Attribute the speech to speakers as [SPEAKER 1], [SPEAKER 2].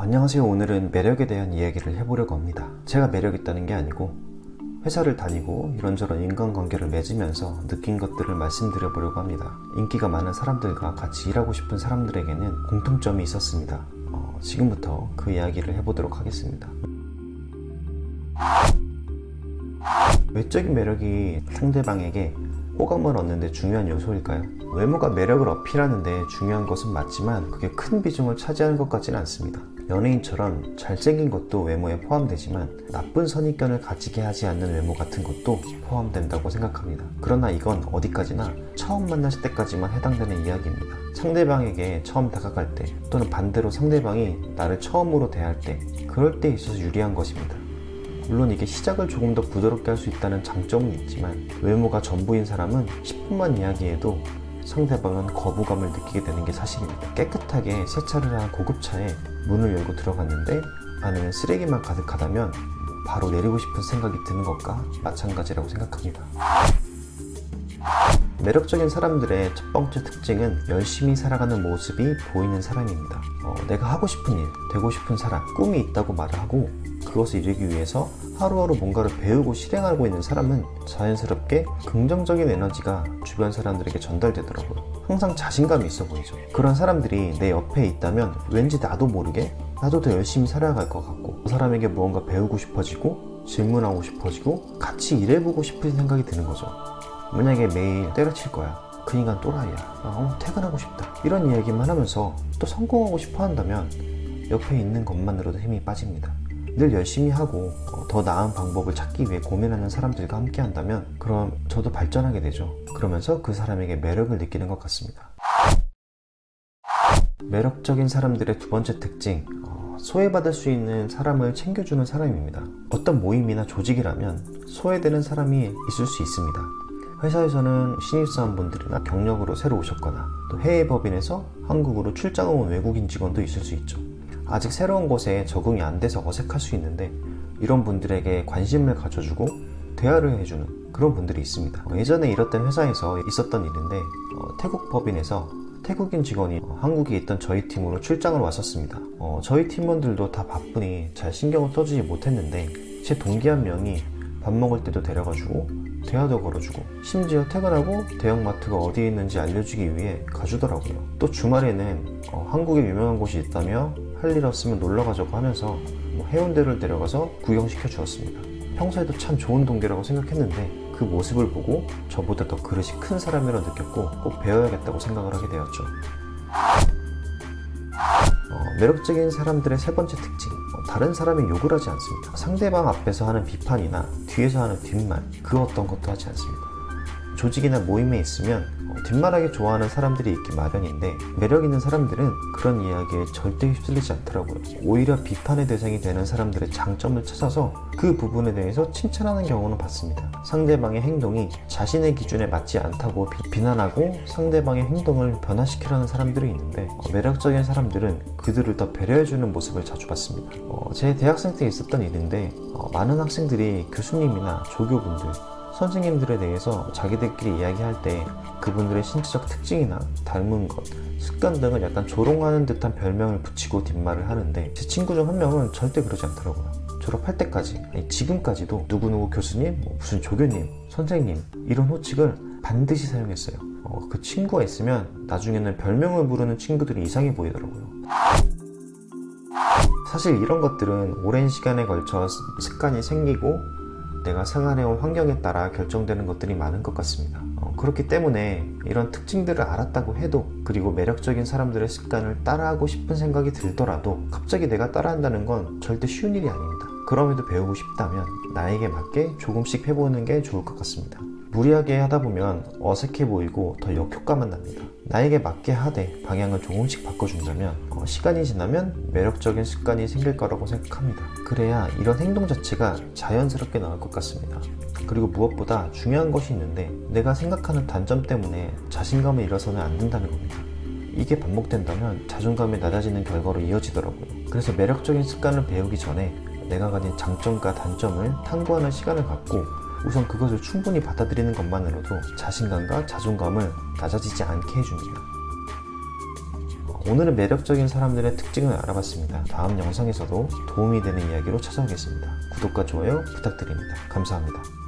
[SPEAKER 1] 안녕하세요. 오늘은 매력에 대한 이야기를 해보려고 합니다. 제가 매력있다는 게 아니고 회사를 다니고 이런저런 인간관계를 맺으면서 느낀 것들을 말씀드려보려고 합니다. 인기가 많은 사람들과 같이 일하고 싶은 사람들에게는 공통점이 있었습니다. 지금부터 그 이야기를 해보도록 하겠습니다. 외적인 매력이 상대방에게 호감을 얻는 데 중요한 요소일까요? 외모가 매력을 어필하는 데 중요한 것은 맞지만 그게 큰 비중을 차지하는 것 같지는 않습니다. 연예인처럼 잘생긴 것도 외모에 포함되지만 나쁜 선입견을 가지게 하지 않는 외모 같은 것도 포함된다고 생각합니다. 그러나 이건 어디까지나 처음 만났을 때까지만 해당되는 이야기입니다. 상대방에게 처음 다가갈 때 또는 반대로 상대방이 나를 처음으로 대할 때 그럴 때 있어서 유리한 것입니다. 물론 이게 시작을 조금 더 부드럽게 할 수 있다는 장점은 있지만 외모가 전부인 사람은 10분만 이야기해도 상대방은 거부감을 느끼게 되는 게 사실입니다. 깨끗하게 세차를 한 고급차에 문을 열고 들어갔는데 안에는 쓰레기만 가득하다면 바로 내리고 싶은 생각이 드는 것과 마찬가지라고 생각합니다. 매력적인 사람들의 첫 번째 특징은 열심히 살아가는 모습이 보이는 사람입니다. 내가 하고 싶은 일, 되고 싶은 사람, 꿈이 있다고 말을 하고 그것을 이루기 위해서 하루하루 뭔가를 배우고 실행하고 있는 사람은 자연스럽게 긍정적인 에너지가 주변 사람들에게 전달되더라고요. 항상 자신감이 있어 보이죠. 그런 사람들이 내 옆에 있다면 왠지 나도 모르게 나도 더 열심히 살아갈 것 같고 그 사람에게 무언가 배우고 싶어지고 질문하고 싶어지고 같이 일해보고 싶은 생각이 드는 거죠. 만약에 매일 때려칠 거야, 그 인간 또라이야, 퇴근하고 싶다, 이런 이야기만 하면서 또 성공하고 싶어 한다면 옆에 있는 것만으로도 힘이 빠집니다. 늘 열심히 하고 더 나은 방법을 찾기 위해 고민하는 사람들과 함께 한다면 그럼 저도 발전하게 되죠. 그러면서 그 사람에게 매력을 느끼는 것 같습니다. 매력적인 사람들의 두 번째 특징, 소외받을 수 있는 사람을 챙겨주는 사람입니다. 어떤 모임이나 조직이라면 소외되는 사람이 있을 수 있습니다. 회사에서는 신입사원분들이나 경력으로 새로 오셨거나 또 해외 법인에서 한국으로 출장 온 외국인 직원도 있을 수 있죠. 아직 새로운 곳에 적응이 안 돼서 어색할 수 있는데 이런 분들에게 관심을 가져주고 대화를 해주는 그런 분들이 있습니다. 예전에 일했던 회사에서 있었던 일인데 태국 법인에서 태국인 직원이 한국에 있던 저희 팀으로 출장을 왔었습니다. 저희 팀원들도 다 바쁘니 잘 신경을 써주지 못했는데 제 동기 한 명이 밥 먹을 때도 데려가주고 대화도 걸어주고 심지어 퇴근하고 대형마트가 어디에 있는지 알려주기 위해 가주더라고요. 또 주말에는 한국에 유명한 곳이 있다며 할 일 없으면 놀러 가자고 하면서 해운대를 데려가서 구경시켜 주었습니다. 평소에도 참 좋은 동기라고 생각했는데 그 모습을 보고 저보다 더 그릇이 큰 사람이라 느꼈고 꼭 배워야겠다고 생각을 하게 되었죠. 매력적인 사람들의 세 번째 특징, 다른 사람의 욕을 하지 않습니다. 상대방 앞에서 하는 비판이나 뒤에서 하는 뒷말, 그 어떤 것도 하지 않습니다. 조직이나 모임에 있으면 뒷말하기 좋아하는 사람들이 있기 마련인데 매력 있는 사람들은 그런 이야기에 절대 휩쓸리지 않더라고요. 오히려 비판의 대상이 되는 사람들의 장점을 찾아서 그 부분에 대해서 칭찬하는 경우는 봤습니다. 상대방의 행동이 자신의 기준에 맞지 않다고 비난하고 상대방의 행동을 변화시키려는 사람들이 있는데 매력적인 사람들은 그들을 더 배려해주는 모습을 자주 봤습니다. 제 대학생 때 있었던 일인데 많은 학생들이 교수님이나 조교분들, 선생님들에 대해서 자기들끼리 이야기할 때 그분들의 신체적 특징이나 닮은 것, 습관 등을 약간 조롱하는 듯한 별명을 붙이고 뒷말을 하는데 제 친구 중 한 명은 절대 그러지 않더라고요. 졸업할 때까지, 아니 지금까지도 누구누구 교수님, 무슨 조교님, 선생님 이런 호칭을 반드시 사용했어요. 그 친구가 있으면 나중에는 별명을 부르는 친구들이 이상해 보이더라고요. 사실 이런 것들은 오랜 시간에 걸쳐 습관이 생기고 내가 생활해온 환경에 따라 결정되는 것들이 많은 것 같습니다. 그렇기 때문에 이런 특징들을 알았다고 해도 그리고 매력적인 사람들의 습관을 따라하고 싶은 생각이 들더라도 갑자기 내가 따라한다는 건 절대 쉬운 일이 아닙니다. 그럼에도 배우고 싶다면 나에게 맞게 조금씩 해보는 게 좋을 것 같습니다. 무리하게 하다 보면 어색해 보이고 더 역효과만 납니다. 나에게 맞게 하되 방향을 조금씩 바꿔준다면 시간이 지나면 매력적인 습관이 생길 거라고 생각합니다. 그래야 이런 행동 자체가 자연스럽게 나올 것 같습니다. 그리고 무엇보다 중요한 것이 있는데 내가 생각하는 단점 때문에 자신감을 잃어서는 안 된다는 겁니다. 이게 반복된다면 자존감이 낮아지는 결과로 이어지더라고요. 그래서 매력적인 습관을 배우기 전에 내가 가진 장점과 단점을 탐구하는 시간을 갖고 우선 그것을 충분히 받아들이는 것만으로도 자신감과 자존감을 낮아지지 않게 해줍니다. 오늘은 매력적인 사람들의 특징을 알아봤습니다. 다음 영상에서도 도움이 되는 이야기로 찾아오겠습니다. 구독과 좋아요 부탁드립니다. 감사합니다.